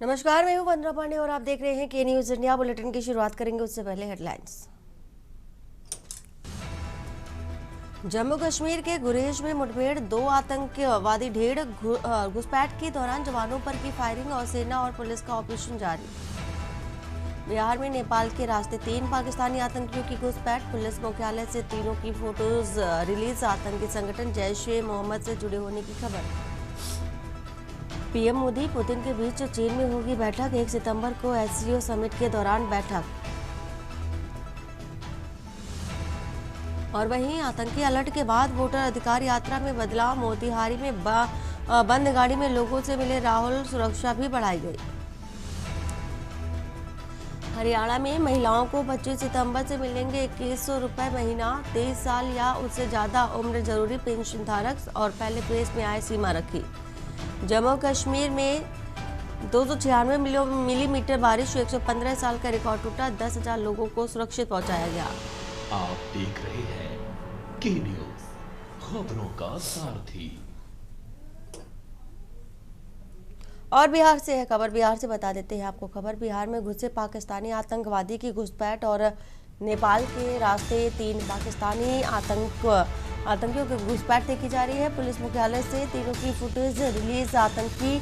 नमस्कार, मैं हूं वंदना पांडे और आप देख रहे हैं के न्यूज इंडिया। बुलेटिन की शुरुआत करेंगे उससे पहले हेडलाइंस। जम्मू कश्मीर के गुरेज में मुठभेड़, 2 आतंकवादी ढेर घुसपैठ के दौरान जवानों पर की फायरिंग और सेना और पुलिस का ऑपरेशन जारी। बिहार में नेपाल के रास्ते 3 पाकिस्तानी आतंकियों की घुसपैठ, पुलिस मुख्यालय से तीनों की फोटोज रिलीज। आतंकी संगठन जैश ए मोहम्मद से जुड़े होने की खबर। पीएम मोदी पुतिन के बीच चीन में होगी बैठक, 1 सितंबर को एससीओ समिट के दौरान बैठक। और वहीं आतंकी अलर्ट के बाद वोटर अधिकार यात्रा में बदलाव, मोतिहारी में बंद गाड़ी में लोगों से मिले राहुल, सुरक्षा भी बढ़ाई गई। हरियाणा में महिलाओं को 25 सितंबर से मिलेंगे 2100 रुपए महीना, 23 साल या उससे ज्यादा उम्र जरूरी पेंशन धारक और पहले पेज में आय सीमा रखी। जम्मू कश्मीर में 296 मिलीमीटर बारिश, 115 साल का रिकॉर्ड टूटा, 10,000 लोगों को सुरक्षित पहुंचाया गया। आप देख रहे हैं के न्यूज, खबरों का सारथी। और बिहार से है खबर, बिहार से बता देते हैं आपको खबर। बिहार में घुसे पाकिस्तानी आतंकवादी की घुसपैठ और नेपाल के रास्ते 3 पाकिस्तानी आतंकियों की घुसपैठ देखी जा रही है। पुलिस मुख्यालय से तीनों की फुटेज रिलीज। आतंकी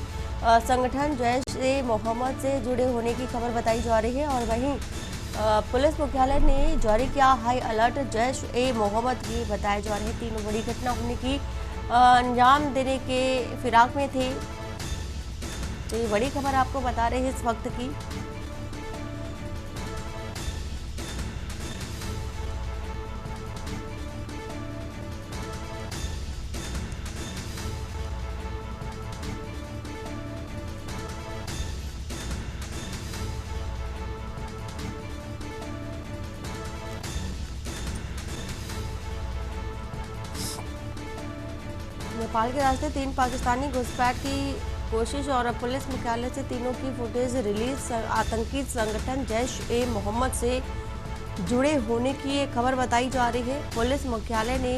संगठन जैश ए मोहम्मद से जुड़े होने की खबर बताई जा रही है। और वहीं पुलिस मुख्यालय ने जारी किया हाई अलर्ट, जैश ए मोहम्मद की बताए जा रहे तीनों बड़ी घटना होने की अंजाम देने के फिराक में थे। तो ये बड़ी खबर आपको बता रहे हैं इस वक्त की। नेपाल के रास्ते 3 पाकिस्तानी घुसपैठ की कोशिश और पुलिस मुख्यालय से तीनों की फुटेज रिलीज। आतंकी संगठन जैश ए मोहम्मद से जुड़े होने की ये खबर बताई जा रही है। पुलिस मुख्यालय ने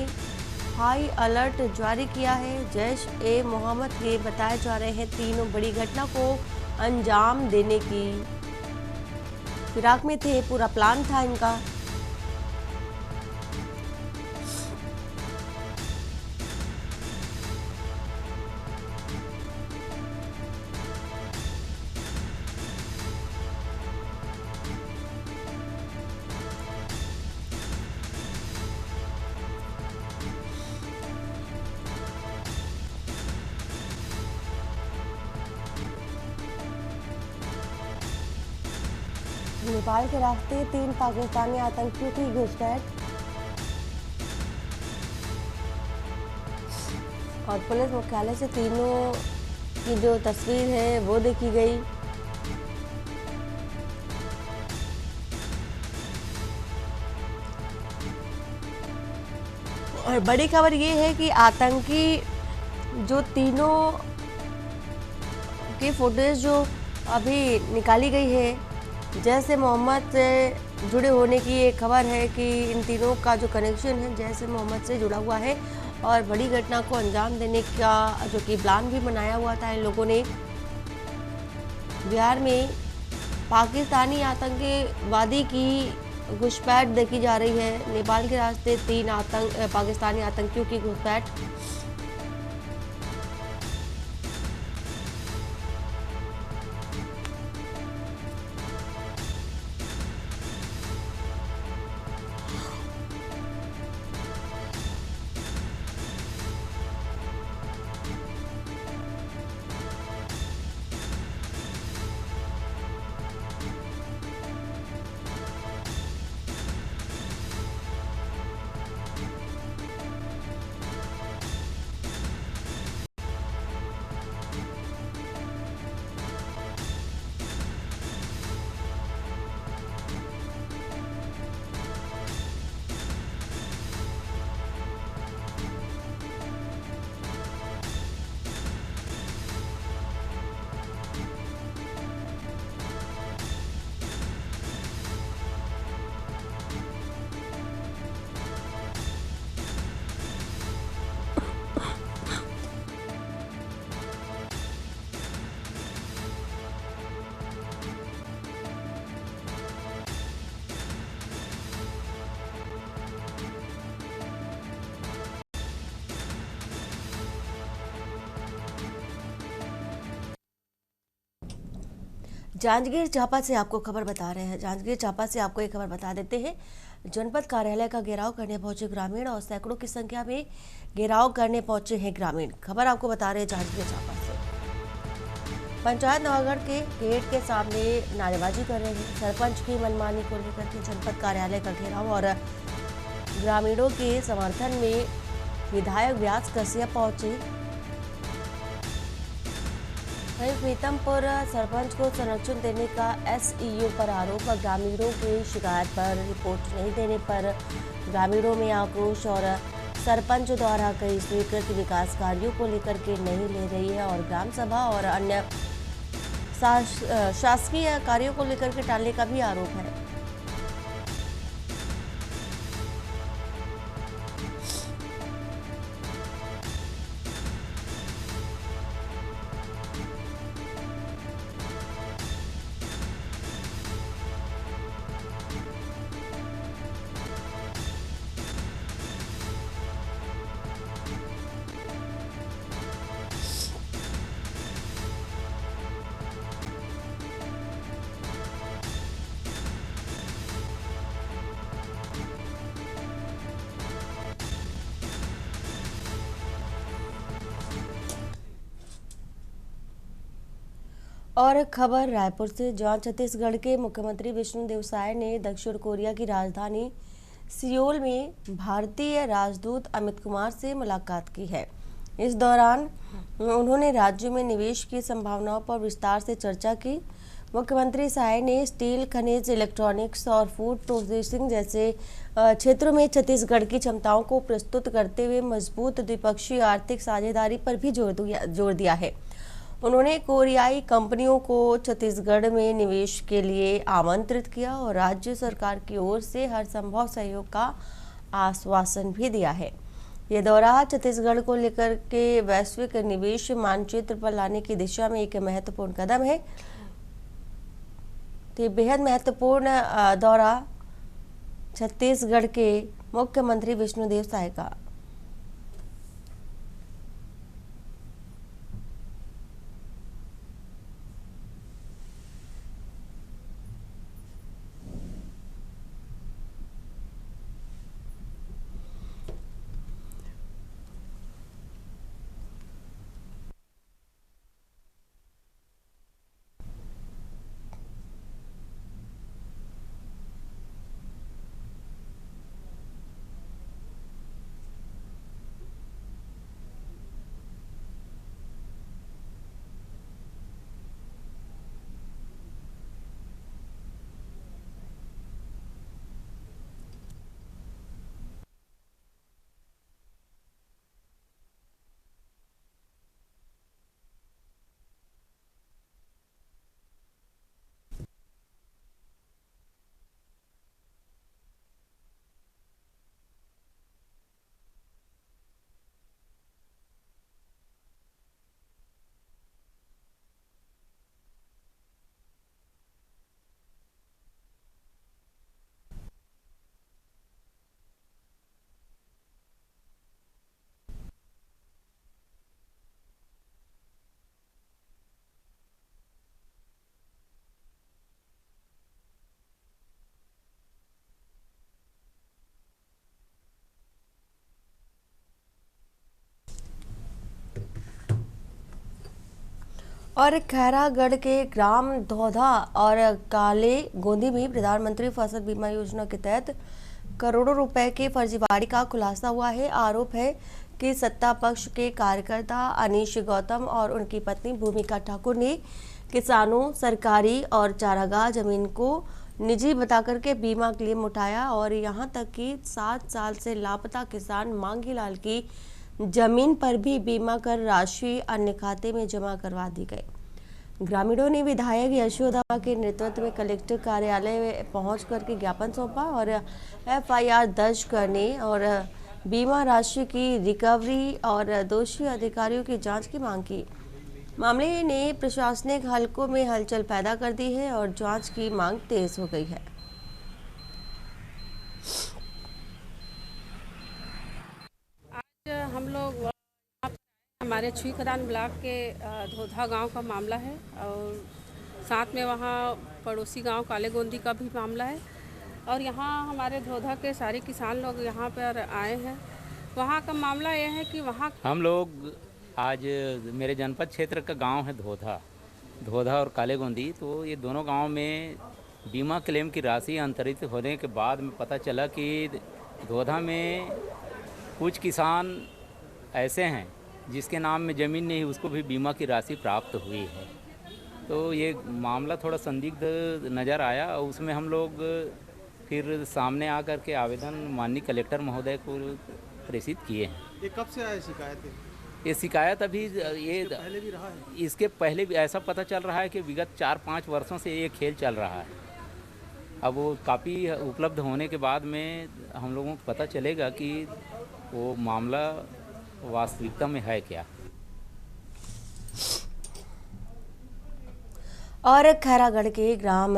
हाई अलर्ट जारी किया है। जैश ए मोहम्मद के बताए जा रहे हैं तीनों बड़ी घटना को अंजाम देने की फिराक में थे, पूरा प्लान था इनका। नेपाल के रास्ते 3 पाकिस्तानी आतंकियों की घुसपैठ और पुलिस मुख्यालय से तीनों की जो तस्वीर है वो देखी गई। और बड़ी खबर ये है कि आतंकी जो तीनों की फुटेज जो अभी निकाली गई है, जैसे मोहम्मद से जुड़े होने की एक खबर है कि इन तीनों का जो कनेक्शन है जैसे मोहम्मद से जुड़ा हुआ है और बड़ी घटना को अंजाम देने का जो कि प्लान भी बनाया हुआ था इन लोगों ने। बिहार में पाकिस्तानी आतंकवादी की घुसपैठ देखी जा रही है। नेपाल के रास्ते 3 पाकिस्तानी आतंकियों की घुसपैठ। जांजगीर चांपा से आपको खबर बता रहे हैं। जांजगीर चांपा से आपको एक खबर बता देते हैं। जनपद कार्यालय का घेराव करने पहुंचे ग्रामीण और सैकड़ों की संख्या में घेराव करने पहुंचे हैं ग्रामीण। खबर आपको बता रहे हैं जांजगीर चांपा से। पंचायत नवागढ़ के गेट के सामने नारेबाजी कर रहे हैं। सरपंच की मनमानी को लेकर के जनपद कार्यालय का घेराव और ग्रामीणों के समर्थन में विधायक व्यास कसिया पहुंचे। प्रीतमपुर सरपंच को संरक्षण देने का एसईओ पर आरोप। ग्रामीणों की शिकायत पर रिपोर्ट नहीं देने पर ग्रामीणों में आक्रोश और सरपंच द्वारा कई स्वीकृत विकास कार्यों को लेकर के नहीं ले रही है और ग्राम सभा और अन्य शासकीय कार्यों को लेकर के टालने का भी आरोप है। और खबर रायपुर से, जहां छत्तीसगढ़ के मुख्यमंत्री विष्णुदेव साय ने दक्षिण कोरिया की राजधानी सियोल में भारतीय राजदूत अमित कुमार से मुलाकात की है। इस दौरान उन्होंने राज्य में निवेश की संभावनाओं पर विस्तार से चर्चा की। मुख्यमंत्री साय ने स्टील, खनिज, इलेक्ट्रॉनिक्स और फूड प्रोसेसिंग जैसे क्षेत्रों में छत्तीसगढ़ की क्षमताओं को प्रस्तुत करते हुए मजबूत द्विपक्षीय आर्थिक साझेदारी पर भी जोर दिया है। उन्होंने कोरियाई कंपनियों को छत्तीसगढ़ में निवेश के लिए आमंत्रित किया और राज्य सरकार की ओर से हर संभव सहयोग का आश्वासन भी दिया है। ये दौरा छत्तीसगढ़ को लेकर के वैश्विक निवेश मानचित्र पर लाने की दिशा में एक महत्वपूर्ण कदम है। तो बेहद महत्वपूर्ण दौरा छत्तीसगढ़ के मुख्यमंत्री विष्णुदेव साय का। और खैरागढ़ के ग्राम धौधा और काले गोंदी में प्रधानमंत्री फसल बीमा योजना के तहत करोड़ों रुपए के फर्जीवाड़े का खुलासा हुआ है। आरोप है कि सत्ता पक्ष के कार्यकर्ता अनीश गौतम और उनकी पत्नी भूमिका ठाकुर ने किसानों, सरकारी और चारागाह जमीन को निजी बताकर के बीमा क्लेम उठाया और यहां तक कि 7 साल से लापता किसान मांगी लाल की जमीन पर भी बीमा कर राशि अन्य खाते में जमा करवा दी गई। ग्रामीणों ने विधायक यशोदा के नेतृत्व में कलेक्टर कार्यालय में पहुंच करके ज्ञापन सौंपा और एफआईआर दर्ज करने और बीमा राशि की रिकवरी और दोषी अधिकारियों की जांच की मांग की। मामले ने प्रशासनिक हलकों में हलचल पैदा कर दी है और जांच की मांग तेज हो गई है। हम लोग हमारे छुई खदान ब्लॉक के धोधा गांव का मामला है और साथ में वहाँ पड़ोसी गांव काले गोंदी का भी मामला है। और यहाँ हमारे धोधा के सारे किसान लोग यहाँ पर आए हैं। वहाँ का मामला यह है कि वहाँ हम लोग आज मेरे जनपद क्षेत्र का गांव है धोधा और काले गोंदी। तो ये दोनों गांव में बीमा क्लेम की राशि अंतरित होने के बाद में पता चला कि धोधा में कुछ किसान ऐसे हैं जिसके नाम में ज़मीन नहीं, उसको भी बीमा की राशि प्राप्त हुई है। तो ये मामला थोड़ा संदिग्ध नज़र आया और उसमें हम लोग फिर सामने आकर के आवेदन माननीय कलेक्टर महोदय को प्रेषित किए हैं। ये कब से आया शिकायत है? ये शिकायत अभी ये पहले भी रहा है? इसके पहले भी ऐसा पता चल रहा है कि विगत 4-5 वर्षों से ये खेल चल रहा है। अब वो काफ़ी उपलब्ध होने के बाद में हम लोगों को पता चलेगा कि वो मामला वास्तविकता में है क्या। और खैरागढ़ के ग्राम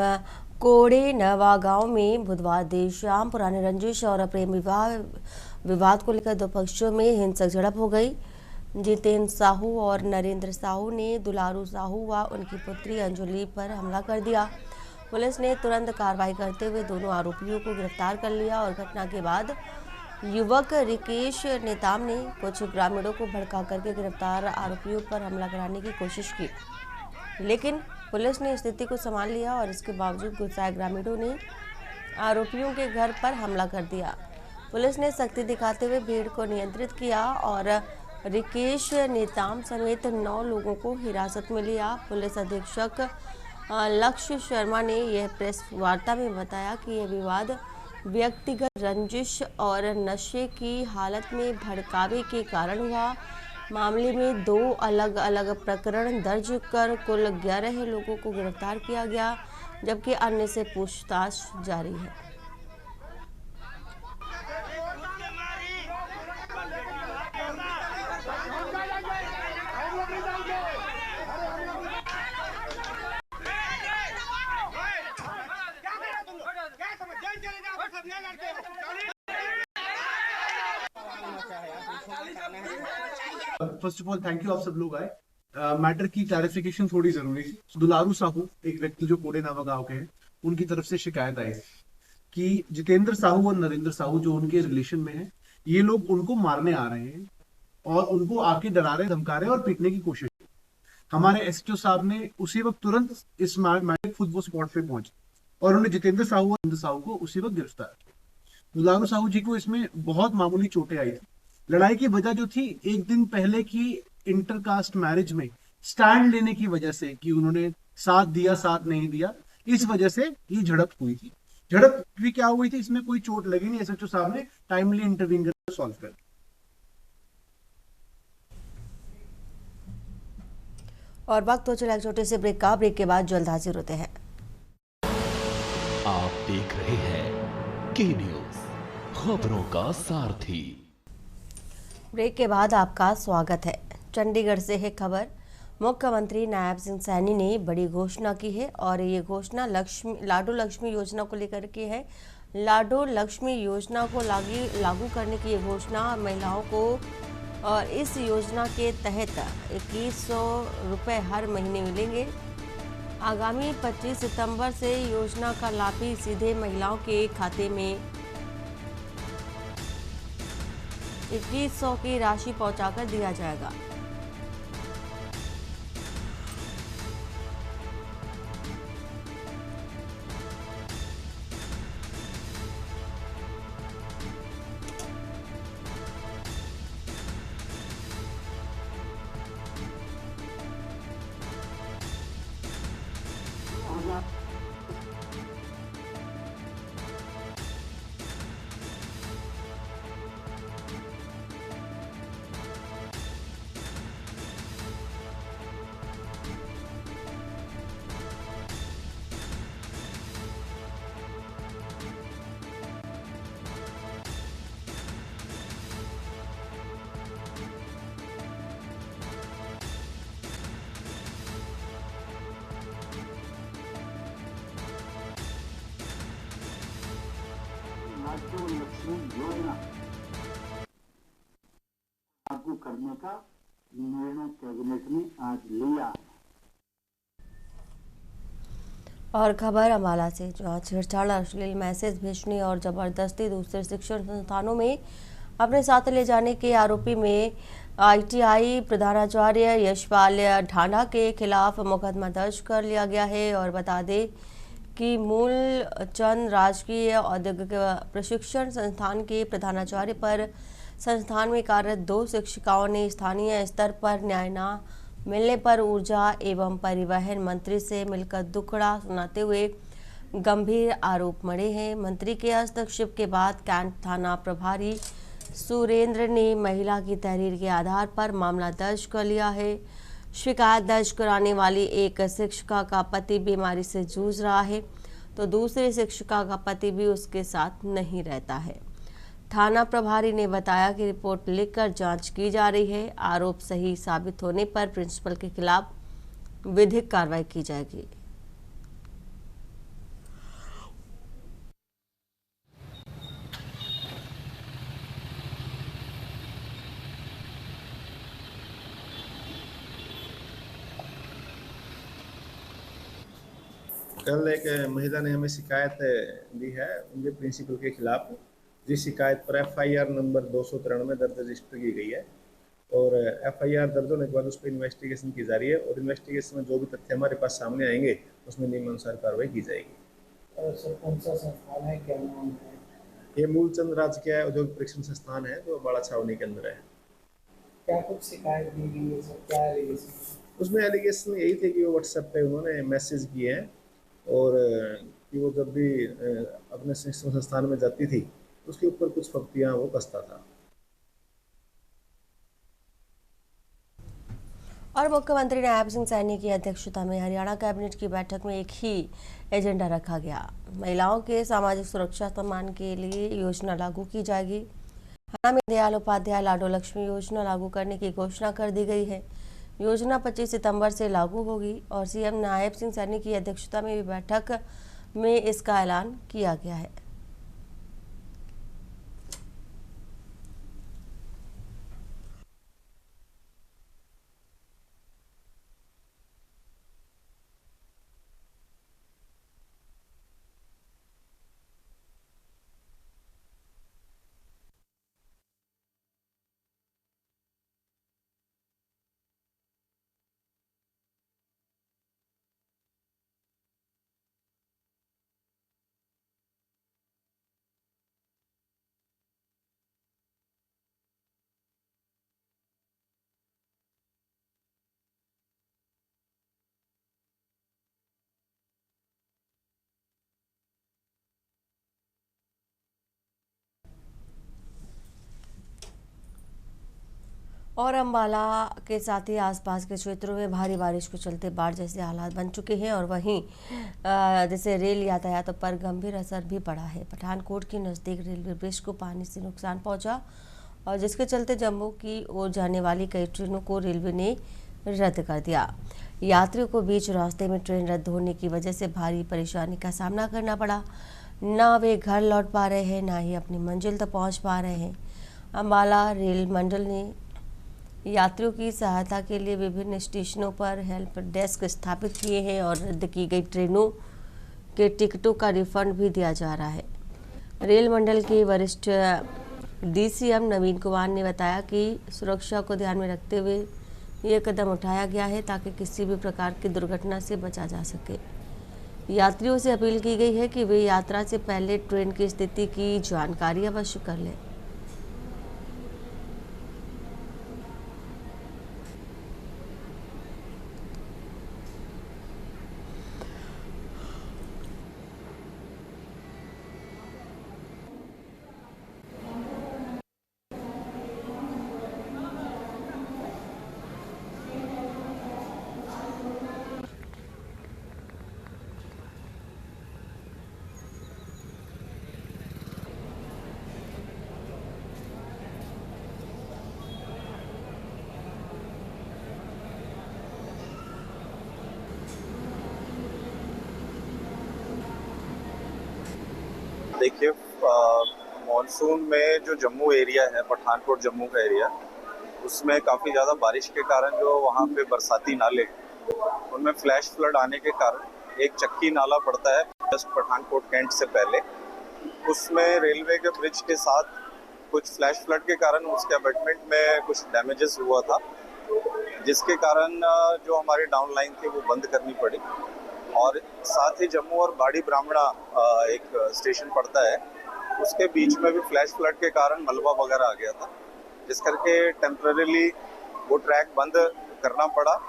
कोड़े नवा गांव में बुधवार देर शाम पुराने रंजिश और प्रेम विवाद को लेकर दो पक्षों में हिंसक झड़प हो गई। जितेंद्र साहू और नरेंद्र साहू ने दुलारू साहू व उनकी पुत्री अंजलि पर हमला कर दिया। पुलिस ने तुरंत कार्रवाई करते हुए दोनों आरोपियों को गिरफ्तार कर लिया और घटना के बाद युवक रिकेश नेताम ने कुछ ग्रामीणों को भड़का करके गिरफ्तार आरोपियों पर हमला कराने की कोशिश की, लेकिन पुलिस ने स्थिति को संभाल लिया और इसके बावजूद गुस्साए ग्रामीणों ने आरोपियों के घर पर हमला कर दिया। पुलिस ने सख्ती दिखाते हुए भीड़ को नियंत्रित किया और रिकेश नेताम समेत 9 लोगों को हिरासत में लिया। पुलिस अधीक्षक लक्ष्य शर्मा ने यह प्रेस वार्ता में बताया कि यह विवाद व्यक्तिगत रंजिश और नशे की हालत में भड़कावे के कारण हुआ। मामले में 2 अलग अलग प्रकरण दर्ज कर कुल 11 लोगों को गिरफ्तार किया गया, जबकि अन्य से पूछताछ जारी है। First of all thank you, आप सब लोग आए। मैटर की क्लैरिफिकेशन थोड़ी जरूरी थी। दुलारू साहू एक व्यक्ति जो कोड़े नावा गांव के हैं, उनकी तरफ से शिकायत आई कि जितेंद्र साहू और नरेंद्र साहू जो उनके रिलेशन में है, ये लोग उनको मारने आ रहे हैं और उनको आके डरा रहे, धमका रहे और पीटने की कोशिश। हमारे एसएचओ साहब ने उसी वक्त तुरंत इस मैटर खुद वो स्पॉट पे पहुंचे और उन्होंने जितेंद्र साहू और नरेंद्र साहू को उसी वक्त गिरफ्तार किया। दुलारू साहू जी को इसमें बहुत मामूली चोटें आई थी। लड़ाई की वजह जो थी एक दिन पहले की इंटरकास्ट मैरिज में स्टैंड लेने की वजह से कि उन्होंने साथ दिया साथ नहीं दिया, इस वजह से ये झड़प हुई थी। झड़प भी क्या हुई थी, इसमें कोई चोट लगी नहीं। एसएचओ साहब ने टाइमली इंटरवीन कर सॉल्व कर। और वक्त हो चला एक छोटे से ब्रेक का। ब्रेक के बाद जल्द हाजिर होते हैं। आप देख रहे हैं के न्यूज़, खबरों का सारथी। ब्रेक के बाद आपका स्वागत है। चंडीगढ़ से है खबर। मुख्यमंत्री नायब सिंह सैनी ने बड़ी घोषणा की है और ये घोषणा लाडो लक्ष्मी योजना को लेकर के है। लाडो लक्ष्मी योजना को लागू करने की ये घोषणा महिलाओं को, और इस योजना के तहत 2100 रुपये हर महीने मिलेंगे। आगामी 25 सितंबर से योजना का लाभ भी सीधे महिलाओं के खाते में 2100 की राशि पहुंचाकर दिया जाएगा। लाडो लक्ष्मी योजना लागू करने का निर्णय कैबिनेट ने आज लिया। और खबर अम्बाला से, जहां छेड़छाड़, अश्लील मैसेज भेजने और जबरदस्ती दूसरे शिक्षण संस्थानों में अपने साथ ले जाने के आरोपी में आईटीआई प्रधानाचार्य यशपाल ढांडा के खिलाफ मुकदमा दर्ज कर लिया गया है। और बता दें कि मूलचंद राजकीय औद्योगिक प्रशिक्षण संस्थान के प्रधानाचार्य पर संस्थान में कार्यरत 2 शिक्षिकाओं ने स्थानीय स्तर पर न्याय न मिलने पर ऊर्जा एवं परिवहन मंत्री से मिलकर दुखड़ा सुनाते हुए गंभीर आरोप मढ़े हैं। मंत्री के हस्तक्षेप के बाद कैंट थाना प्रभारी सुरेंद्र ने महिला की तहरीर के आधार पर मामला दर्ज कर लिया है। शिकायत दर्ज कराने वाली एक शिक्षिका का पति बीमारी से जूझ रहा है, तो दूसरी शिक्षिका का पति भी उसके साथ नहीं रहता है। थाना प्रभारी ने बताया कि रिपोर्ट लिखकर जांच की जा रही है। आरोप सही साबित होने पर प्रिंसिपल के खिलाफ विधिक कार्रवाई की जाएगी। कल एक महिला ने हमें शिकायत दी है उनके प्रिंसिपल के खिलाफ, जिस शिकायत पर एफआईआर नंबर 293 दर्ज रजिस्टर की गई है और एफआईआर दर्ज होने के बाद उस पर इन्वेस्टिगेशन की जा रही है और इन्वेस्टिगेशन में जो भी तथ्य हमारे पास सामने आएंगे उसमें नियमानुसार कार्रवाई की जाएगी। सर कौन सा संस्थान है, क्या नाम है? ये मूलचंद राजकीय औद्योगिक प्रशिक्षण संस्थान है जो अम्बाला छावनी के अंदर है। क्या कुछ शिकायत दी गई है सर, क्या एलिगेशन? उसमें एलिगेशन यही थे कि वो व्हाट्सएप पे उन्होंने मैसेज किए हैं और कि वो जब भी अपने शिक्षण संस्थान में जाती थी उसके ऊपर कुछ पंक्तियां वो कसता था। और मुख्यमंत्री नायब सिंह सैनी की अध्यक्षता में हरियाणा कैबिनेट की बैठक में एक ही एजेंडा रखा गया। महिलाओं के सामाजिक सुरक्षा सम्मान के लिए योजना लागू की जाएगी। हरियाणा में दयाल उपाध्याय लाडो लक्ष्मी योजना लागू करने की घोषणा कर दी गई है। योजना 25 सितंबर से लागू होगी और सीएम नायब सिंह सैनी की अध्यक्षता में भी बैठक में इसका ऐलान किया गया है। और अम्बाला के साथ ही आसपास के क्षेत्रों में भारी बारिश के चलते बाढ़ जैसे हालात बन चुके हैं और वहीं जैसे रेल यातायात पर गंभीर असर भी पड़ा है। पठानकोट के नज़दीक रेलवे ब्रिज को पानी से नुकसान पहुंचा और जिसके चलते जम्मू की ओर जाने वाली कई ट्रेनों को रेलवे ने रद्द कर दिया। यात्रियों को बीच रास्ते में ट्रेन रद्द होने की वजह से भारी परेशानी का सामना करना पड़ा। न वे घर लौट पा रहे हैं, ना ही अपनी मंजिल तक पहुँच पा रहे हैं। अम्बाला रेल मंडल ने यात्रियों की सहायता के लिए विभिन्न स्टेशनों पर हेल्प डेस्क स्थापित किए हैं और रद्द की गई ट्रेनों के टिकटों का रिफंड भी दिया जा रहा है। रेल मंडल के वरिष्ठ डीसीएम नवीन कुमार ने बताया कि सुरक्षा को ध्यान में रखते हुए ये कदम उठाया गया है ताकि किसी भी प्रकार की दुर्घटना से बचा जा सके। यात्रियों से अपील की गई है कि वे यात्रा से पहले ट्रेन की स्थिति की जानकारी अवश्य कर लें। देखिए, मॉनसून में जो जम्मू एरिया है, पठानकोट जम्मू का एरिया, उसमें काफ़ी ज़्यादा बारिश के कारण जो वहाँ पे बरसाती नाले उनमें फ्लैश फ्लड आने के कारण एक चक्की नाला पड़ता है जस्ट पठानकोट कैंट से पहले, उसमें रेलवे के ब्रिज के साथ कुछ फ्लैश फ्लड के कारण उसके अबटमेंट में कुछ डैमेजेस हुआ था, जिसके कारण जो हमारी डाउन लाइन थी वो बंद करनी पड़ी। और साथ ही जम्मू और बाड़ी ब्राह्मणा एक स्टेशन पड़ता है, उसके बीच में भी फ्लैश फ्लड के कारण मलबा वगैरह आ गया था, जिस करके टेम्परेरीली वो ट्रैक बंद करना पड़ा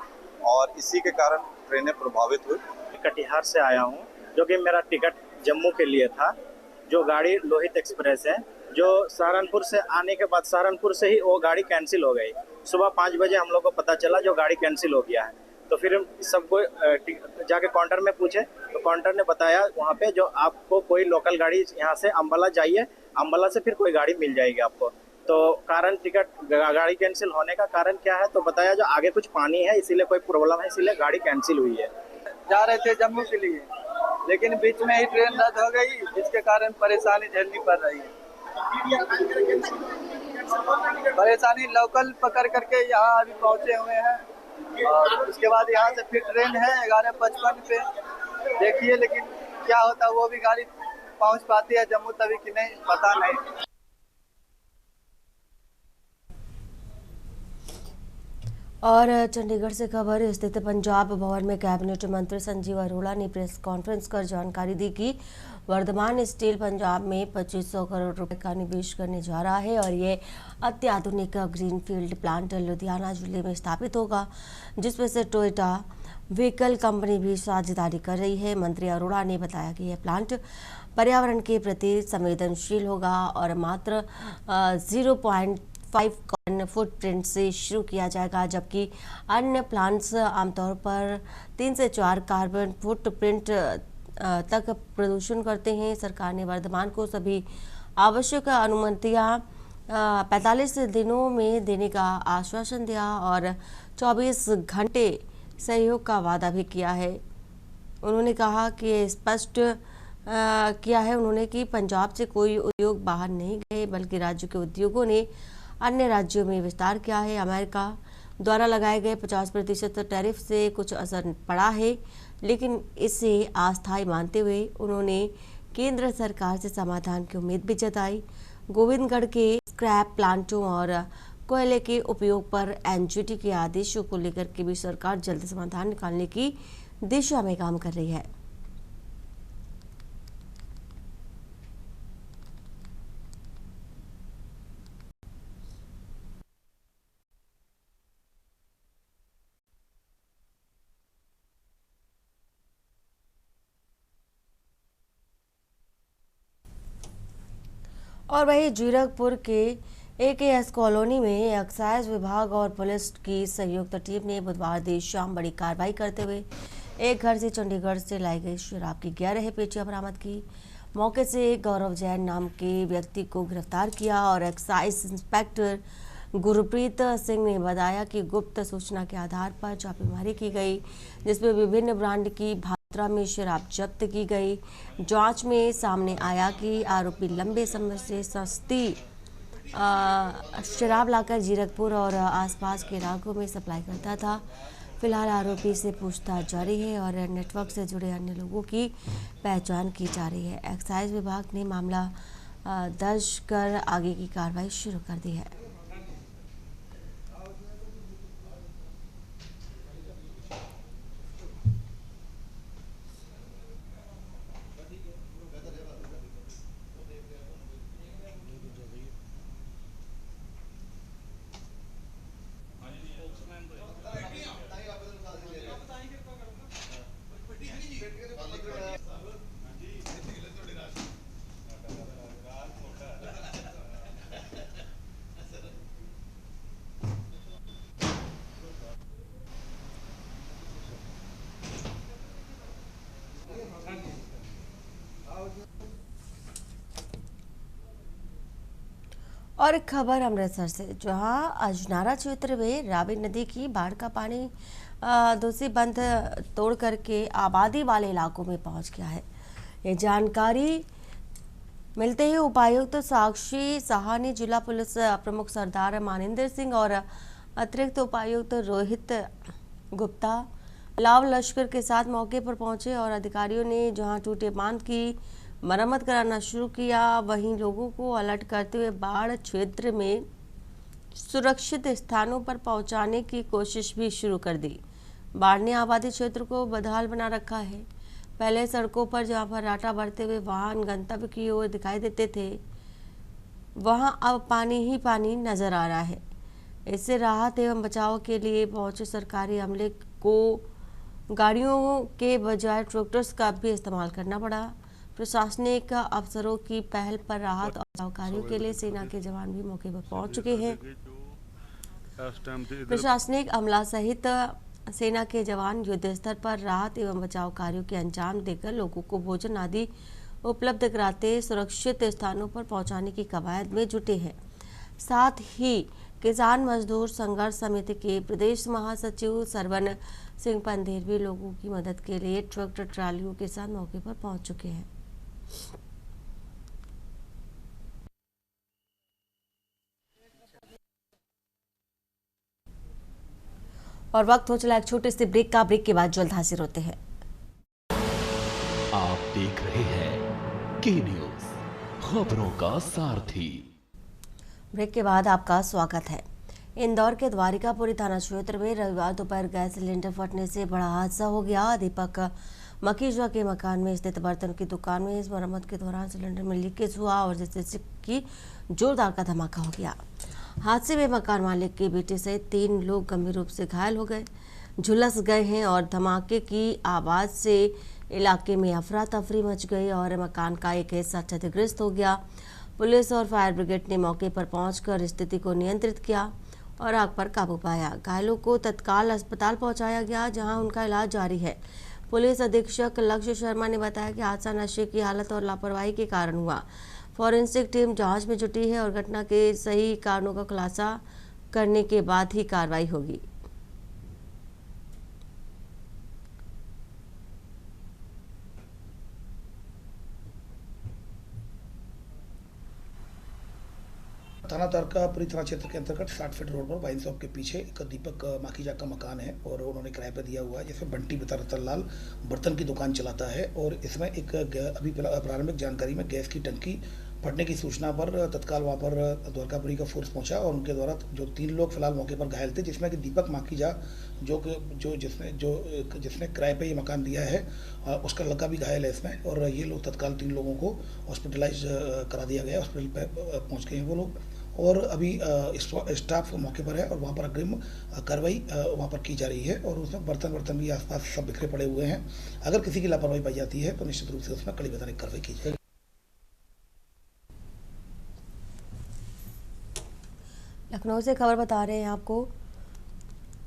और इसी के कारण ट्रेनें प्रभावित हुई। कटिहार से आया हूँ, जो कि मेरा टिकट जम्मू के लिए था। जो गाड़ी लोहित एक्सप्रेस है, जो सहारनपुर से आने के बाद सहारनपुर से ही वो गाड़ी कैंसिल हो गई। सुबह 5 बजे हम लोग को पता चला जो गाड़ी कैंसिल हो गया है, तो फिर सबको जाके काउंटर में पूछे तो काउंटर ने बताया वहाँ पे जो आपको कोई लोकल गाड़ी यहाँ से अम्बाला जाइए, अम्बाला से फिर कोई गाड़ी मिल जाएगी आपको। तो कारण टिकट गाड़ी कैंसिल होने का कारण क्या है, तो बताया जो आगे कुछ पानी है इसीलिए कोई प्रॉब्लम है, इसीलिए गाड़ी कैंसिल हुई है। जा रहे थे जम्मू के लिए, लेकिन बीच में ही ट्रेन रद्द हो गई, जिसके कारण परेशानी झेलनी पड़ रही है। परेशानी लोकल पकड़ करके यहाँ अभी पहुँचे हुए हैं और उसके बाद यहाँ से फिर ट्रेन है 11:55 पे, देखिए लेकिन क्या होता है, वो भी गाड़ी पहुँच पाती है जम्मू तभी कि नहीं पता नहीं। और चंडीगढ़ से खबर स्थित पंजाब भवन में कैबिनेट मंत्री संजीव अरोड़ा ने प्रेस कॉन्फ्रेंस कर जानकारी दी कि वर्धमान स्टील पंजाब में 2500 करोड़ रुपए का निवेश करने जा रहा है और ये अत्याधुनिक ग्रीनफील्ड प्लांट लुधियाना जिले में स्थापित होगा, जिसमें से टोयोटा व्हीकल कंपनी भी साझेदारी कर रही है। मंत्री अरोड़ा ने बताया कि यह प्लांट पर्यावरण के प्रति संवेदनशील होगा और मात्र 0.5 कार्बन फुटप्रिंट से शुरू किया जाएगा, जबकि अन्य प्लांट्स आमतौर पर 3 से 4 कार्बन फुटप्रिंट तक प्रदूषण करते हैं। सरकार ने वर्धमान को सभी आवश्यक अनुमतियां 45 दिनों में देने का आश्वासन दिया और 24 घंटे सहयोग का वादा भी किया है। उन्होंने कहा कि स्पष्ट किया है उन्होंने कि पंजाब से कोई उद्योग बाहर नहीं गए, बल्कि राज्य के उद्योगों ने अन्य राज्यों में विस्तार किया है। अमेरिका द्वारा लगाए गए 50% टैरिफ से कुछ असर पड़ा है, लेकिन इसे अस्थायी मानते हुए उन्होंने केंद्र सरकार से समाधान की उम्मीद भी जताई। गोविंदगढ़ के स्क्रैप प्लांटों और कोयले के उपयोग पर एनजीटी के आदेशों को लेकर के भी सरकार जल्द समाधान निकालने की दिशा में काम कर रही है। और वही जीरकपुर के एकेएस कॉलोनी में एक्साइज विभाग और पुलिस की संयुक्त टीम ने बुधवार देर शाम बड़ी कार्रवाई करते हुए एक घर से चंडीगढ़ से लाई गई शराब की 11 पेटियां बरामद की। मौके से गौरव जैन नाम के व्यक्ति को गिरफ्तार किया और एक्साइज इंस्पेक्टर गुरप्रीत सिंह ने बताया कि गुप्त सूचना के आधार पर छापेमारी की गई, जिसमें विभिन्न ब्रांड की मात्रा में शराब जब्त की गई। जांच में सामने आया कि आरोपी लंबे समय से सस्ती शराब लाकर जीरकपुर और आसपास के इलाकों में सप्लाई करता था। फिलहाल आरोपी से पूछताछ जारी है और नेटवर्क से जुड़े अन्य लोगों की पहचान की जा रही है। एक्साइज विभाग ने मामला दर्ज कर आगे की कार्रवाई शुरू कर दी है। और एक खबर अमृतसर से, जहां अजनारा क्षेत्र में रावी नदी की बाढ़ का पानी दूसरी बंध तोड़ करके आबादी वाले इलाकों में पहुंच गया है। ये जानकारी मिलते ही उपायुक्त साक्षी साहा ने जिला पुलिस प्रमुख सरदार मानिंदर सिंह और अतिरिक्त उपायुक्त रोहित गुप्ता, लाव लश्कर के साथ मौके पर पहुंचे और अधिकारियों ने जहां टूटे बांध की मरम्मत कराना शुरू किया, वहीं लोगों को अलर्ट करते हुए बाढ़ क्षेत्र में सुरक्षित स्थानों पर पहुंचाने की कोशिश भी शुरू कर दी। बाढ़ ने आबादी क्षेत्र को बदहाल बना रखा है। पहले सड़कों पर जहां फर्राटा भरते हुए वाहन गंतव्य की ओर दिखाई देते थे, वहां अब पानी ही पानी नजर आ रहा है। इससे राहत एवं बचाव के लिए पहुंचे सरकारी अमले को गाड़ियों के बजाय ट्रैक्टर्स का भी इस्तेमाल करना पड़ा। प्रशासनिक अफसरों की पहल पर राहत और बचाव कार्यों के लिए सेना के जवान भी मौके पर पहुंच चुके हैं। प्रशासनिक अमला सहित सेना के जवान युद्ध स्तर पर राहत एवं बचाव कार्यों के अंजाम देकर लोगों को भोजन आदि उपलब्ध कराते सुरक्षित स्थानों पर पहुंचाने की कवायद में जुटे हैं। साथ ही किसान मजदूर संघर्ष समिति के प्रदेश महासचिव सरवन सिंह पंधेर भी लोगों की मदद के लिए ट्रैक्टर ट्रालियों के साथ मौके पर पहुंच चुके हैं। और वक्त हो चला एक छोटे से ब्रेक का। ब्रेक के बाद जल्द हाजिर होते हैं। आप देख रहे हैं के न्यूज, खबरों का सारथी। ब्रेक के बाद आपका स्वागत है। इंदौर के द्वारिकापुरी थाना क्षेत्र में रविवार दोपहर गैस सिलेंडर फटने से बड़ा हादसा हो गया। दीपक मकीजा के मकान में स्थित बर्तन की दुकान में इस मरम्मत के दौरान सिलेंडर में लीकेज हुआ और जिससे की जोरदार का धमाका हो गया। हादसे में मकान मालिक के बेटे सहित 3 लोग गंभीर रूप से घायल हो गए, झुलस गए हैं और धमाके की आवाज से इलाके में अफरा तफरी मच गई और मकान का एक हिस्सा क्षतिग्रस्त हो गया। पुलिस और फायर ब्रिगेड ने मौके पर पहुंचकर स्थिति को नियंत्रित किया और आग पर काबू पाया। घायलों को तत्काल अस्पताल पहुंचाया गया, जहां उनका इलाज जारी है। पुलिस अधीक्षक लक्ष्य शर्मा ने बताया कि हादसा नशे की हालत और लापरवाही के कारण हुआ। फॉरेंसिक टीम जांच में जुटी है और घटना के सही कारणों का खुलासा करने के बाद ही कार्रवाई होगी। थाना तारकापुरी थाना क्षेत्र के अंतर्गत 60 फीट रोड पर वाइन शॉप के पीछे एक दीपक माखीजा का मकान है और उन्होंने किराए पर दिया हुआ है, जिसमें बंटी पिता रतनलाल बर्तन की दुकान चलाता है। और इसमें एक अभी प्रारंभिक जानकारी में गैस की टंकी फटने की सूचना पर तत्काल वहाँ पर द्वारकापुरी का फोर्स पहुंचा और उनके द्वारा जो 3 लोग फिलहाल मौके पर घायल थे, जिसमें कि दीपक माखीजा जिसने किराए पे ये मकान दिया है, उसका लड़का भी घायल है इसमें। और ये लोग तत्काल 3 लोगों को हॉस्पिटलाइज करा दिया गया, हॉस्पिटल पे पहुँच गए हैं वो लोग और अभी स्टाफ मौके पर है और वहाँ पर अग्रिम कार्रवाई वहाँ पर की जा रही है। और उसमें बर्तन भी आसपास सब बिखरे पड़े हुए हैं। अगर किसी की लापरवाही पाई जाती है तो निश्चित रूप से उसमें कड़ी वैधानिक कार्रवाई की जाएगी। लखनऊ से खबर बता रहे हैं आपको।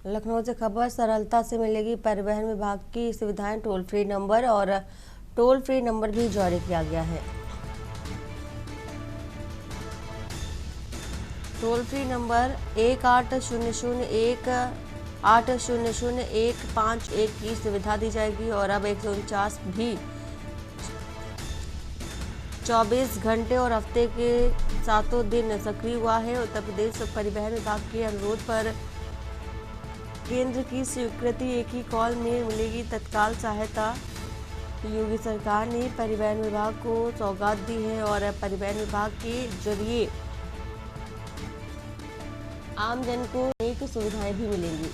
लखनऊ से खबर सरलता से मिलेगी परिवहन विभाग की सुविधाएं। टोल फ्री नंबर और टोल फ्री नंबर भी जारी किया गया है। टोल फ्री नंबर 180018000151 की सुविधा दी जाएगी और अब 149 भी 24 घंटे और हफ्ते के 7 दिन सक्रिय हुआ है। उत्तर प्रदेश परिवहन विभाग के अनुरोध पर केंद्र की स्वीकृति, एक ही कॉल में मिलेगी तत्काल सहायता। योगी सरकार ने परिवहन विभाग को सौगात दी है और परिवहन विभाग के जरिए आम जन को अनेक सुविधाएं भी मिलेंगी।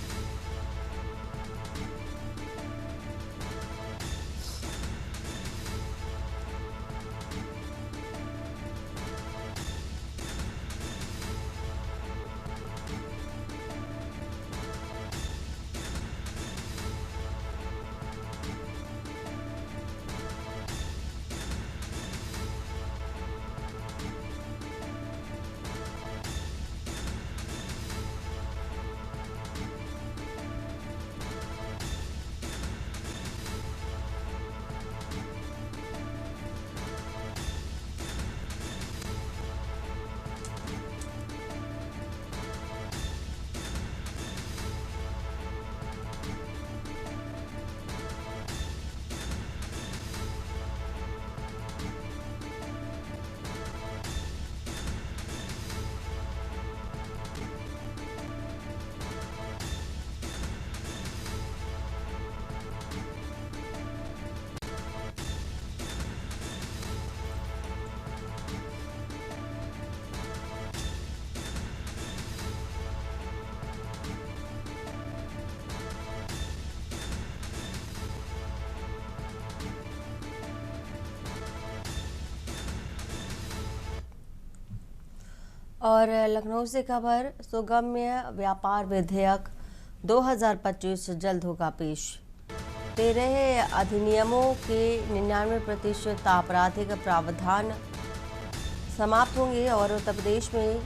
और लखनऊ से खबर, सुगम्य व्यापार विधेयक 2025 जल्द होगा पेश। 13 अधिनियमों के 99% आपराधिक प्रावधान समाप्त होंगे और उत्तर प्रदेश में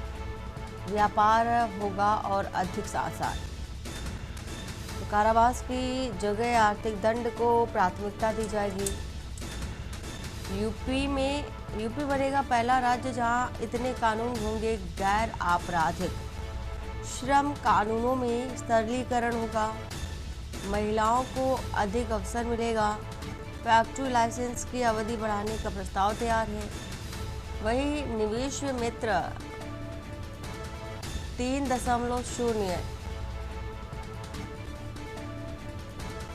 व्यापार होगा और अधिक आसान। तो कारावास की जगह आर्थिक दंड को प्राथमिकता दी जाएगी। यूपी बनेगा पहला राज्य जहां इतने कानून होंगे गैर आपराधिक। श्रम कानूनों में सरलीकरण होगा। महिलाओं को अधिक अवसर मिलेगा। फैक्ट्री लाइसेंस की अवधि बढ़ाने का प्रस्ताव तैयार है। वहीं निवेश मित्र 3.0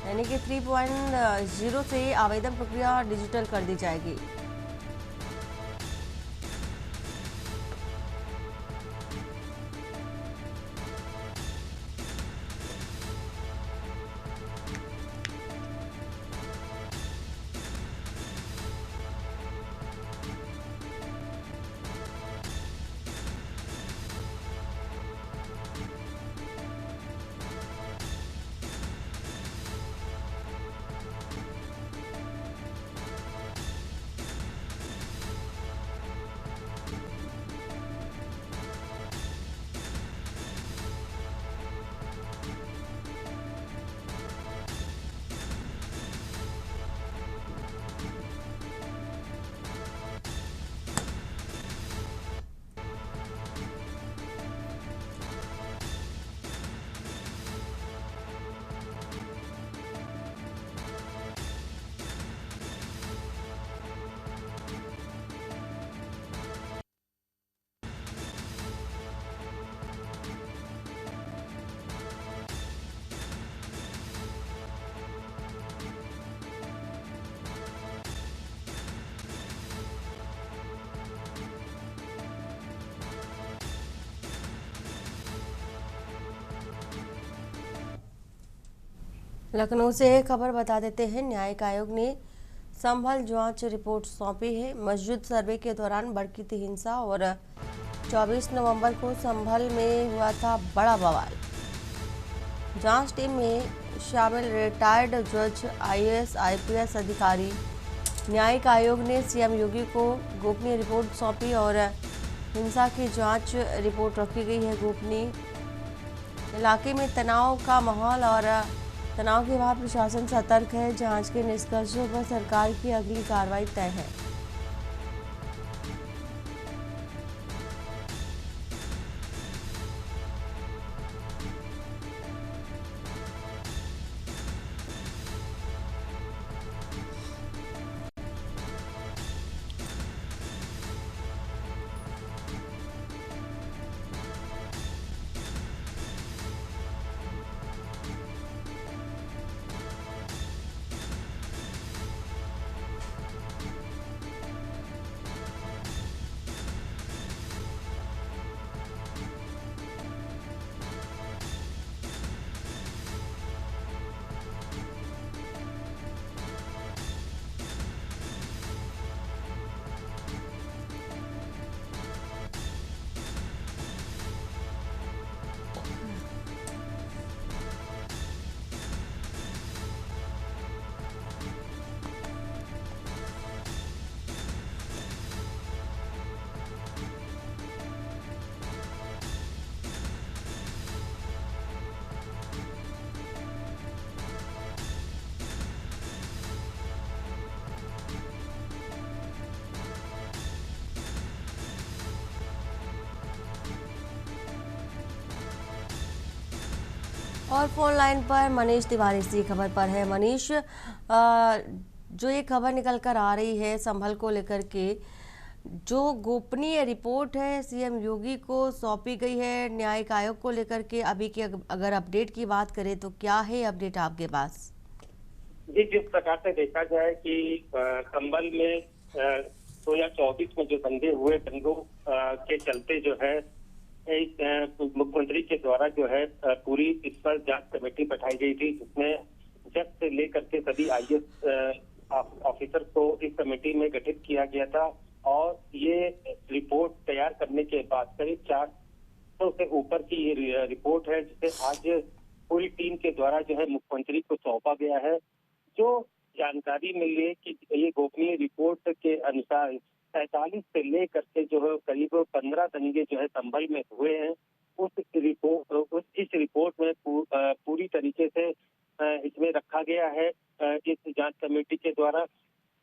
यानी कि 3.0 से आवेदन प्रक्रिया डिजिटल कर दी जाएगी। लखनऊ से खबर बता देते हैं, न्यायिक आयोग ने संभल जांच रिपोर्ट सौंपी है। मस्जिद सर्वे के दौरान भड़की थी हिंसा और 24 नवंबर को संभल में हुआ था बड़ा बवाल। जांच टीम में शामिल रिटायर्ड जज, आईएएस, आईपीएस अधिकारी। न्यायिक आयोग ने सीएम योगी को गोपनीय रिपोर्ट सौंपी और हिंसा की जांच रिपोर्ट रखी गई है गोपनीय। इलाके में तनाव का माहौल और तनाव के बाद प्रशासन सतर्क है। जांच के निष्कर्षों पर सरकार की अगली कार्रवाई तय है। और फोन लाइन पर मनीष तिवारी इसी खबर पर है। मनीष, जो ये खबर निकल कर आ रही है संभल को लेकर के, जो गोपनीय रिपोर्ट है सीएम योगी को सौंपी गई है न्यायिक आयोग को लेकर के, अभी की अगर अपडेट की बात करें तो क्या है अपडेट आपके पास? जी, जिस प्रकार से देखा जाए कि संभल में 2024 में जो दंगे हुए, दंगों के चलते जो है मुख्यमंत्री के द्वारा जो है पूरी इस पर जांच कमेटी बैठाई गई थी, जिसमें जज से लेकर के सभी आईएएस ऑफिसर को इस कमेटी में गठित किया गया था। और ये रिपोर्ट तैयार करने के बाद करीब 400 से ऊपर की ये रिपोर्ट है, जिसे आज पूरी टीम के द्वारा जो है मुख्यमंत्री को सौंपा गया है। जो जानकारी मिली है कि ये गोपनीय रिपोर्ट के अनुसार 47 से लेकर के जो है करीब 15 दंगे जो है संभल में हुए हैं। इस रिपोर्ट में पूरी तरीके से इसमें रखा गया है इस जांच कमेटी के द्वारा।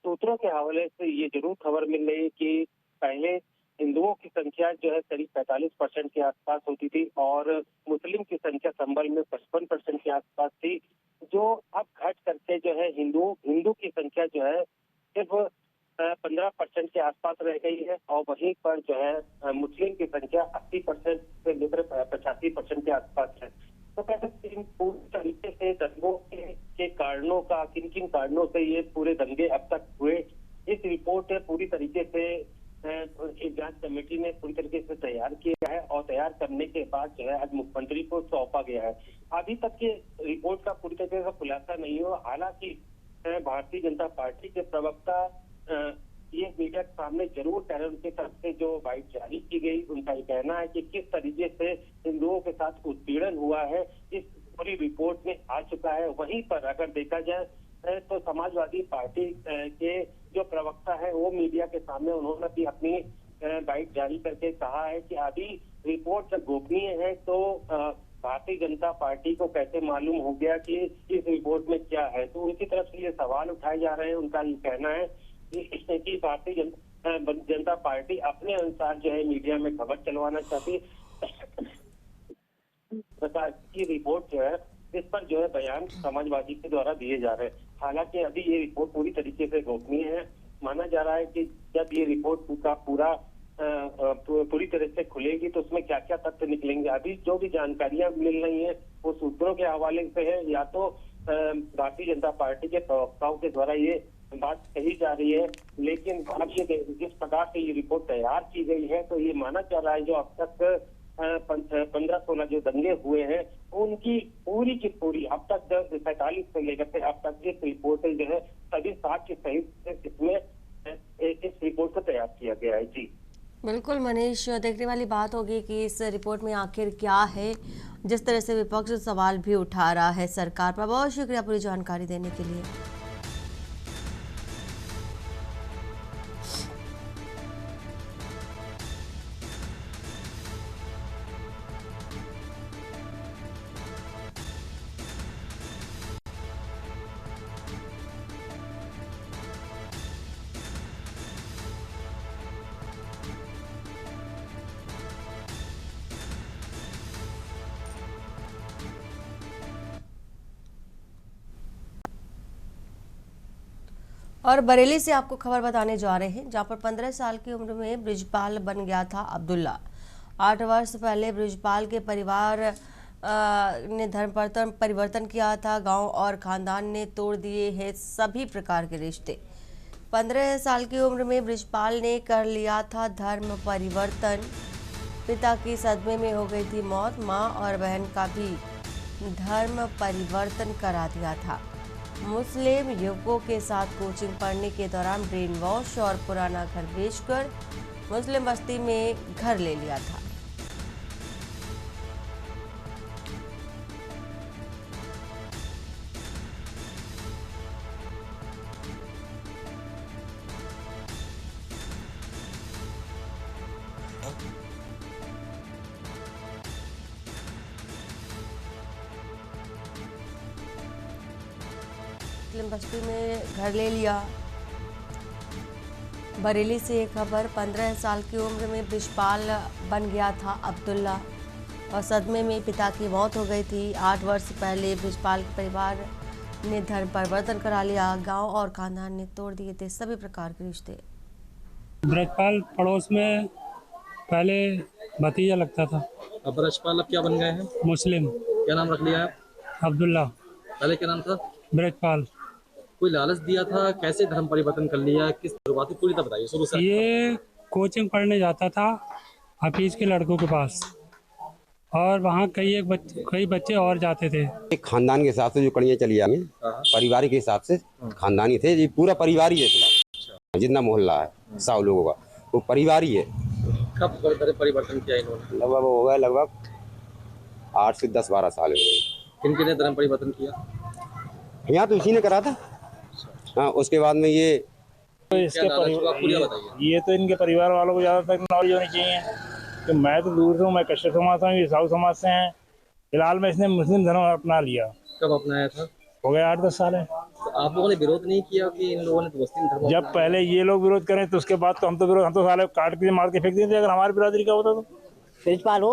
सूत्रों के हवाले से ये जरूर खबर मिल रही है कि पहले हिंदुओं की संख्या जो है करीब 45% के आसपास होती थी और मुस्लिम की संख्या संभल में 55% के आसपास थी, जो अब घट करके जो है हिंदू की संख्या जो है सिर्फ 15% के आसपास रह गई है और वहीं पर जो है मुस्लिम की संख्या 80% से लेकर 85% के आसपास है। तो कहते हैं पूरी तरीके से दंगों के कारणों का किन कारणों से ये पूरे दंगे अब तक हुए, इस रिपोर्ट पूरी तरीके से एक जांच कमेटी ने पूरी तरीके से तैयार किया है और तैयार करने के बाद जो है आज मुख्यमंत्री को सौंपा गया है। अभी तक के रिपोर्ट का पूरी तरीके से खुलासा नहीं हुआ। हालांकि भारतीय जनता पार्टी के प्रवक्ता ये मीडिया के सामने जरूर कह रहे हैं, उनकी तरफ से जो बाइट जारी की गई उनका ये कहना है कि किस तरीके से हिंदुओं के साथ उत्पीड़न हुआ है इस पूरी रिपोर्ट में आ चुका है। वहीं पर अगर देखा जाए तो समाजवादी पार्टी के जो प्रवक्ता है वो मीडिया के सामने उन्होंने भी अपनी बाइट जारी करके कहा है कि अभी रिपोर्ट जब गोपनीय है तो भारतीय जनता पार्टी को कैसे मालूम हो गया कि इस रिपोर्ट में क्या है। तो उनकी तरफ से ये सवाल उठाए जा रहे हैं। उनका ये कहना है कि भारतीय जनता पार्टी अपने अनुसार जो है मीडिया में खबर चलवाना चाहती है। की रिपोर्ट जो है इस पर जो है बयान समाजवादी के द्वारा दिए जा रहे हैं। हालांकि अभी ये रिपोर्ट पूरी तरीके से गोपनीय है। माना जा रहा है कि जब ये रिपोर्ट का पूरी तरह से खुलेगी तो उसमें क्या क्या तथ्य निकलेंगे। अभी जो भी जानकारियां मिल रही हैं वो सूत्रों के हवाले से है या तो भारतीय जनता पार्टी के प्रवक्ताओं के द्वारा ये बात कही जा रही है। लेकिन अब ये जिस प्रकार से ये रिपोर्ट तैयार की गई है तो ये माना जा रहा है जो अब तक 15-16 जो दंगे हुए हैं उनकी पूरी की पूरी अब तक 47 से लेकर के अब तक इस रिपोर्ट जो है सभी साक्ष्य सहित इसमें इस रिपोर्ट को तैयार किया गया है। जी बिल्कुल मनीष, देखने वाली बात होगी कि इस रिपोर्ट में आखिर क्या है। जिस तरह से विपक्ष सवाल भी उठा रहा है सरकार पर। बहुत शुक्रिया पूरी जानकारी देने के लिए। और बरेली से आपको खबर बताने जा रहे हैं, जहां पर 15 साल की उम्र में ब्रिजपाल बन गया था अब्दुल्ला। 8 वर्ष पहले ब्रिजपाल के परिवार ने धर्म परिवर्तन किया था। गांव और खानदान ने तोड़ दिए हैं सभी प्रकार के रिश्ते। 15 साल की उम्र में ब्रिजपाल ने कर लिया था धर्म परिवर्तन। पिता की सदमे में हो गई थी मौत। माँ और बहन का भी धर्म परिवर्तन करा दिया था। मुस्लिम युवकों के साथ कोचिंग पढ़ने के दौरान ब्रेन वॉश और पुराना घर बेचकर मुस्लिम बस्ती में घर ले लिया था। मुस्लिम बस्ती में घर ले लिया। बरेली से एक खबर, 15 साल की उम्र में ब्रिजपाल बन गया था अब्दुल्ला और सदमे में पिता की मौत हो गई थी। 8 वर्ष पहले ब्रिजपाल के परिवार ने धर्म परिवर्तन करा लिया। गांव और खानदान ने तोड़ दिए थे सभी प्रकार के रिश्ते। ब्रिजपाल पड़ोस में पहले भतीजा लगता था। अब ब्रिजपाल अब क्या बन गए हैं? मुस्लिम। क्या नाम रख लिया है? अब्दुल्ला। पहले क्या नाम था? ब्रिजपाल। कोई लालच दिया था? कैसे धर्म परिवर्तन कर लिया? किस शुरुआती पूरी तरह बताइए शुरू से। ये कोचिंग पढ़ने जाता था हफीज के लड़कों के पास और वहाँ कई बच्चे और जाते थे। एक खानदान के हिसाब से जो कड़ियाँ चली आ रही पारिवारिक के हिसाब से खानदानी थे। ये पूरा परिवार ही है जितना मोहल्ला है 100 लोगों का। वो परिवार ही है। कब धर्म परिवर्तन किया इन्होंने? लगभग हो गया, लगभग 8 से 10-12 साल हो गए। किन किन ने धर्म परिवर्तन किया? यहाँ तो इसी ने करा था। हाँ, उसके बाद में ये इसके ये तो इनके परिवार वालों को ज़्यादा तक नॉलेज होनी चाहिए कि मैं तो दूर से हूँ, मैं कश्यप समाज से हूँ, ये साहू समाज से हैं। फिलहाल में इसने मुस्लिम धर्म अपना लिया। कब अपनाया था? हो गया 8-10 साल है। तो आप लोगों ने विरोध नहीं किया कि इन लोगों ने मुस्लिम धर्म? जब पहले ये लोग विरोध करें तो उसके बाद तो हम तो साले काट के मार के फेंक देते अगर हमारी बिरादरी का होता तो। प्रिंसिपल हो।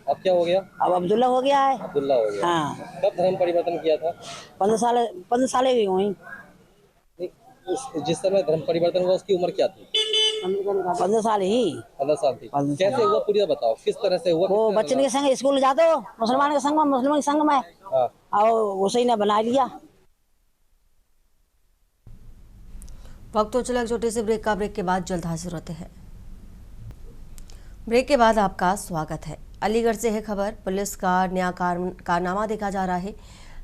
अब क्या हो गया? अब अब्दुल्ला हो गया है। अब्दुल्ला हो गया। हाँ। कब धर्म परिवर्तन किया था? 15 साल भी हुई। जिस समय धर्म परिवर्तन हुआ उसकी उम्र क्या थी? 15 साल ही। 15 साल थी। कैसे हुआ पूरी बताओ, किस तरह से हुआ? वो बच्चन के संग स्कूल जाते हो, मुसलमान के संग में, मुस्लिम के संग में, और उसे ही ने बना लिया। वक्त तो चला छोटे से ब्रेक का। ब्रेक के बाद जल्द हाजिर होते हैं। ब्रेक के बाद आपका स्वागत है। अलीगढ़ से है खबर। पुलिस का नया कारनामा देखा जा रहा है।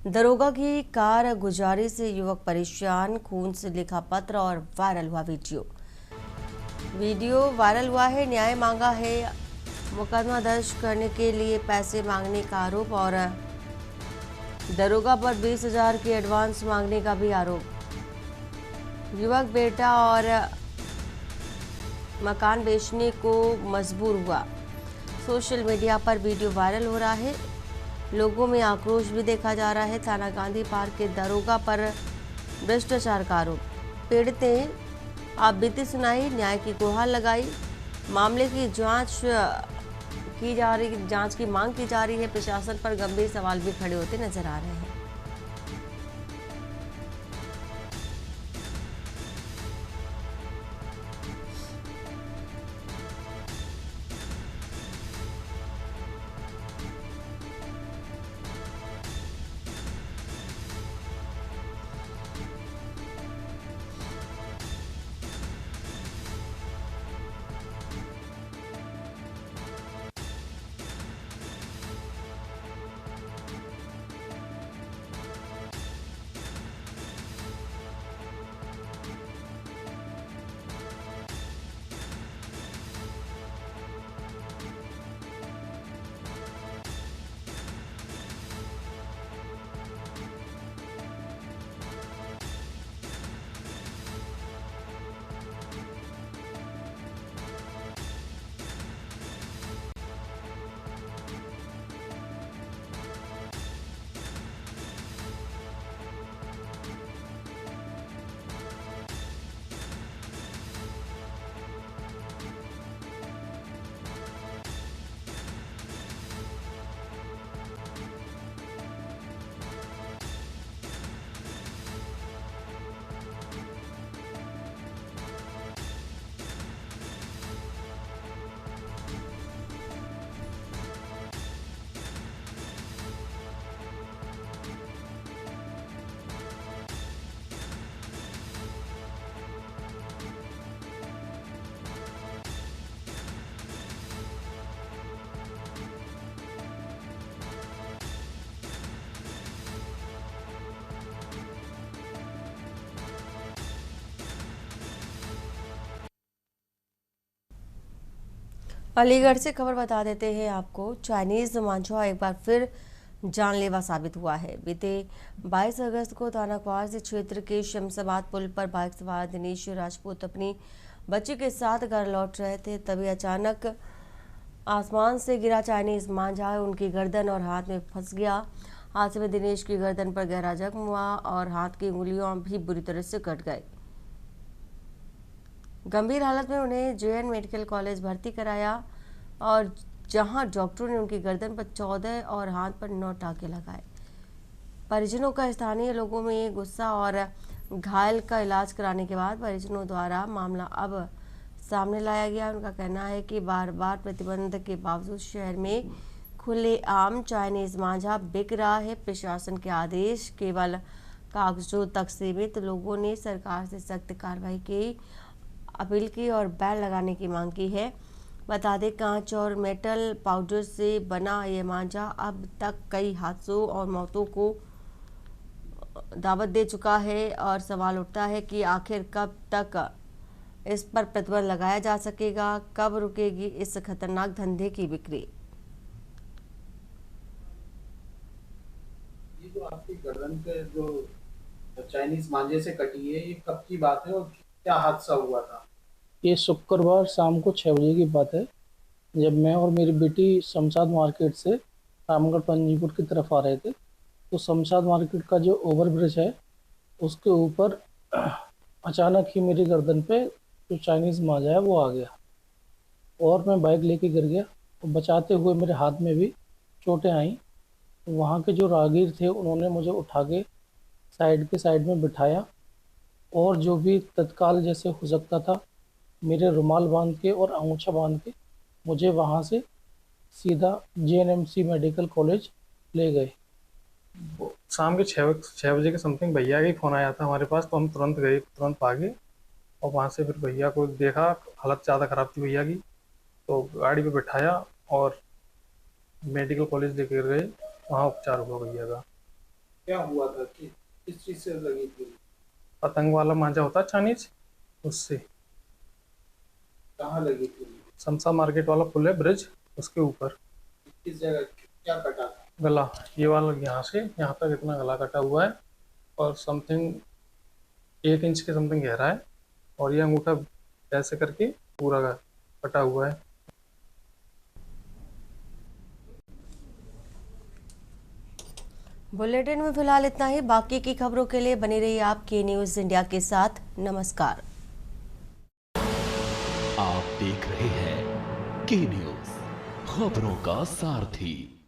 दरोगा की कार गुजारी से युवक परेशान, खून से लिखा पत्र और वायरल हुआ वीडियो वायरल हुआ है। न्याय मांगा है, मुकदमा दर्ज करने के लिए पैसे मांगने का आरोप और दरोगा पर 20,000 की एडवांस मांगने का भी आरोप। युवक बेटा और मकान बेचने को मजबूर हुआ। सोशल मीडिया पर वीडियो वायरल हो रहा है। लोगों में आक्रोश भी देखा जा रहा है। थाना गांधी पार्क के दरोगा पर भ्रष्टाचार का आरोप। पीड़ित ने आप बीती सुनाई, न्याय की गुहार लगाई। मामले की जांच की मांग की जा रही है। प्रशासन पर गंभीर सवाल भी खड़े होते नजर आ रहे हैं। अलीगढ़ से खबर बता देते हैं आपको। चाइनीज मांझा एक बार फिर जानलेवा साबित हुआ है। बीते 22 अगस्त को थाना क्वार्स क्षेत्र के शमशाबाद पुल पर बाइक सवार दिनेश राजपूत अपनी बच्ची के साथ घर लौट रहे थे। तभी अचानक आसमान से गिरा चाइनीज मांझा उनकी गर्दन और हाथ में फंस गया। हादसे में दिनेश की गर्दन पर गहरा जख्म हुआ और हाथ की उंगलियां भी बुरी तरह से कट गई। गंभीर हालत में उन्हें जेएन मेडिकल कॉलेज भर्ती कराया और जहां डॉक्टरों ने उनकी गर्दन पर 14 और हाथ पर 9 टाँके लगाए। परिजनों का स्थानीय लोगों में गुस्सा और घायल का इलाज कराने के बाद परिजनों द्वारा मामला अब सामने लाया गया। उनका कहना है कि बार बार प्रतिबंध के बावजूद शहर में खुलेआम चाइनीज मांझा बिक रहा है। प्रशासन के आदेश केवल कागजों तक सीमित। लोगों ने सरकार से सख्त कार्रवाई की अपील की और बैन लगाने की मांग की है। बता दें, कांच और मेटल पाउडर से बना ये मांझा अब तक कई हादसों और मौतों को दावत दे चुका है और सवाल उठता है कि आखिर कब तक इस पर प्रतिबंध लगाया जा सकेगा। कब रुकेगी इस खतरनाक धंधे की बिक्री? ये जो आपकी गर्दन पे जो चाइनीज मांझे से कटी है, ये कब की बात है और क्या हादसा हुआ था? ये शुक्रवार शाम को 6 बजे की बात है, जब मैं और मेरी बेटी शमशाद मार्केट से रामगढ़ पंजीपुर की तरफ आ रहे थे। तो शमशाद मार्केट का जो ओवरब्रिज है उसके ऊपर अचानक ही मेरी गर्दन पे जो चाइनीज़ मांझा है वो आ गया और मैं बाइक लेके गिर गया। तो बचाते हुए मेरे हाथ में भी चोटें आईं। तो वहाँ के जो राहगीर थे उन्होंने मुझे उठा के साइड में बिठाया और जो भी तत्काल जैसे हो सकता था मेरे रुमाल बांध के और अंगूछा बांध के मुझे वहाँ से सीधा JNMC मेडिकल कॉलेज ले गए। शाम के 6 बजे के समथिंग भैया का ही फ़ोन आया था हमारे पास, तो हम तुरंत गए, तुरंत भागे और वहाँ से फिर भैया को देखा, हालत ज़्यादा ख़राब थी भैया की, तो गाड़ी पे बिठाया और मेडिकल कॉलेज लेकर गए, वहाँ उपचार हुआ भैया का। क्या हुआ था कि किस चीज़ से लगी थी? पतंग वाला मांझा होता है चाइनीज, उससे। कहाँ लगी थी? शमशाद मार्केट वाला पुल है, ब्रिज, उसके ऊपर। किस जगह क्या कटा था? गला, ये वाला यहाँ से यहाँ तक इतना गला कटा हुआ है और समथिंग 1 इंच के समथिंग गहरा है और ये अंगूठा ऐसे करके पूरा कटा हुआ है। बुलेटिन में फिलहाल इतना ही। बाकी की खबरों के लिए बनी रहिए आप के न्यूज़ इंडिया के साथ। नमस्कार। आप देख रहे हैं के न्यूज़, खबरों का सारथी।